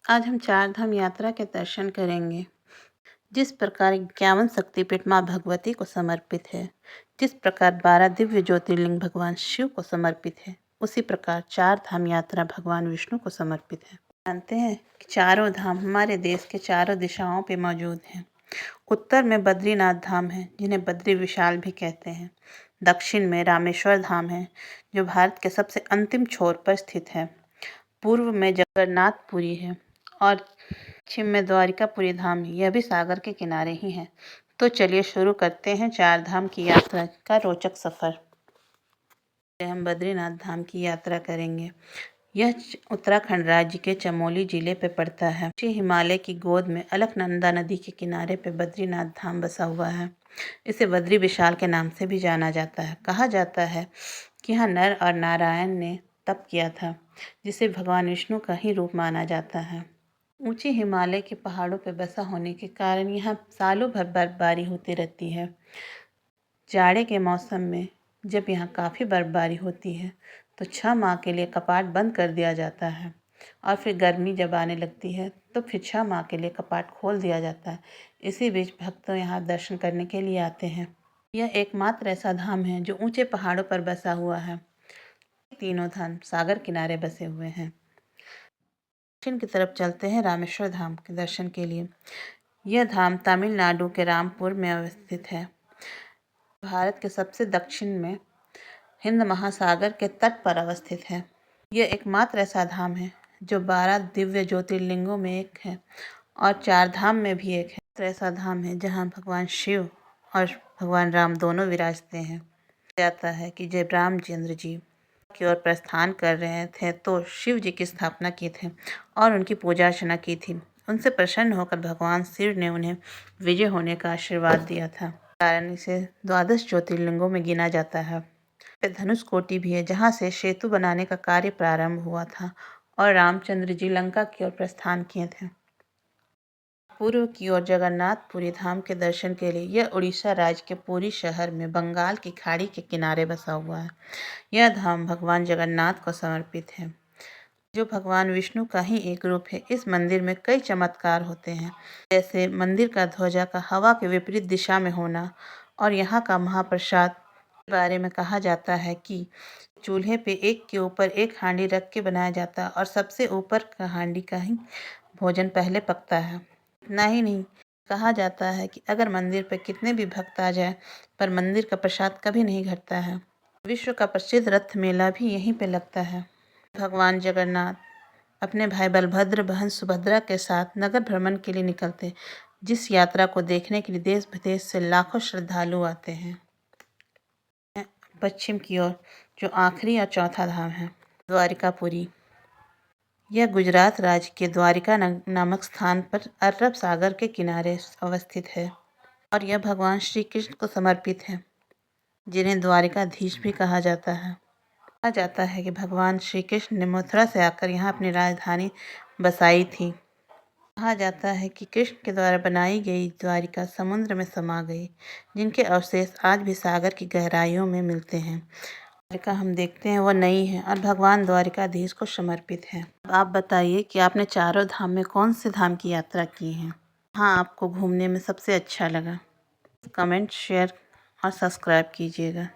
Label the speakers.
Speaker 1: आज हम चार धाम यात्रा के दर्शन करेंगे। जिस प्रकार 51 शक्तिपीठ माँ भगवती को समर्पित है, जिस प्रकार 12 दिव्य ज्योतिर्लिंग भगवान शिव को समर्पित है, उसी प्रकार चार धाम यात्रा भगवान विष्णु को समर्पित है। जानते हैं कि चारों धाम हमारे देश के चारों दिशाओं पे मौजूद हैं। उत्तर में बद्रीनाथ धाम है, जिन्हें बद्री विशाल भी कहते हैं। दक्षिण में रामेश्वर धाम है, जो भारत के सबसे अंतिम छोर पर स्थित है। पूर्व में जगन्नाथपुरी है और पश्चिम में द्वारिकापुरी धाम, यह भी सागर के किनारे ही है। तो चलिए शुरू करते हैं चार धाम की यात्रा का रोचक सफ़र। हम बद्रीनाथ धाम की यात्रा करेंगे। यह उत्तराखंड राज्य के चमोली जिले पे पड़ता है। हिमालय की गोद में अलकनंदा नदी के किनारे पे बद्रीनाथ धाम बसा हुआ है। इसे बद्री विशाल के नाम से भी जाना जाता है। कहा जाता है कि यहाँ नर और नारायण ने तप किया था, जिसे भगवान विष्णु का ही रूप माना जाता है। ऊंचे हिमालय के पहाड़ों पर बसा होने के कारण यहाँ सालों भर बर्फबारी होती रहती है। जाड़े के मौसम में जब यहाँ काफ़ी बर्फबारी होती है तो 6 माह के लिए कपाट बंद कर दिया जाता है, और फिर गर्मी जब आने लगती है तो फिर 6 माह के लिए कपाट खोल दिया जाता है। इसी बीच भक्त यहाँ दर्शन करने के लिए आते हैं। यह एकमात्र ऐसा धाम है जो ऊंचे पहाड़ों पर बसा हुआ है। तीनों धाम सागर किनारे बसे हुए हैं। दक्षिण की तरफ चलते हैं रामेश्वर धाम के दर्शन के लिए। यह धाम तमिलनाडु के रामपुर में अवस्थित है। भारत के सबसे दक्षिण में हिंद महासागर के तट पर अवस्थित है। यह एकमात्र ऐसा धाम है जो 12 दिव्य ज्योतिर्लिंगों में एक है और 4 धाम में भी एक है। ऐसा धाम है जहाँ भगवान शिव और भगवान राम दोनों विराजते हैं। जाता है कि जब रामचंद्र जी की ओर प्रस्थान कर रहे थे तो शिव जी की स्थापना की थी और उनकी पूजा अर्चना की थी। उनसे प्रसन्न होकर भगवान शिव ने उन्हें विजय होने का आशीर्वाद दिया था। कारण इसे 12 ज्योतिर्लिंगों में गिना जाता है। धनुष कोटि भी है, जहाँ से सेतु बनाने का कार्य प्रारंभ हुआ था और रामचंद्र जी लंका की ओर प्रस्थान किए थे। पूर्व की ओर जगन्नाथपुरी धाम के दर्शन के लिए यह उड़ीसा राज्य के पुरी शहर में बंगाल की खाड़ी के किनारे बसा हुआ है। यह धाम भगवान जगन्नाथ को समर्पित है, जो भगवान विष्णु का ही एक रूप है। इस मंदिर में कई चमत्कार होते हैं, जैसे मंदिर का ध्वजा का हवा के विपरीत दिशा में होना और यहाँ का महाप्रसाद के बारे में कहा जाता है कि चूल्हे पे एक के ऊपर एक हांडी रख के बनाया जाता है और सबसे ऊपर का हांडी का ही भोजन पहले पकता है। इतना ही नहीं, कहा जाता है कि अगर मंदिर पर कितने भी भक्त आ जाए पर मंदिर का प्रसाद कभी नहीं घटता है। विश्व का प्रसिद्ध रथ मेला भी यहीं पे लगता है। भगवान जगन्नाथ अपने भाई बलभद्र, बहन सुभद्रा के साथ नगर भ्रमण के लिए निकलते, जिस यात्रा को देखने के लिए देश विदेश से लाखों श्रद्धालु आते हैं। पश्चिम की ओर जो आखिरी और चौथा धाम है द्वारिकापुरी, यह गुजरात राज्य के द्वारिका नामक स्थान पर अरब सागर के किनारे अवस्थित है और यह भगवान श्री कृष्ण को समर्पित है, जिन्हें द्वारिकाधीश भी कहा जाता है। कहा जाता है कि भगवान श्री कृष्ण ने मथुरा से आकर यहाँ अपनी राजधानी बसाई थी। कहा जाता है कि कृष्ण के द्वारा बनाई गई द्वारिका समुद्र में समा गई, जिनके अवशेष आज भी सागर की गहराइयों में मिलते हैं। द्वारिका हम देखते हैं वह नई है और भगवान द्वारिकाधीश को समर्पित है। आप बताइए कि आपने चारों धाम में कौन से धाम की यात्रा की है? हाँ, आपको घूमने में सबसे अच्छा लगा? कमेंट, शेयर और सब्सक्राइब कीजिएगा।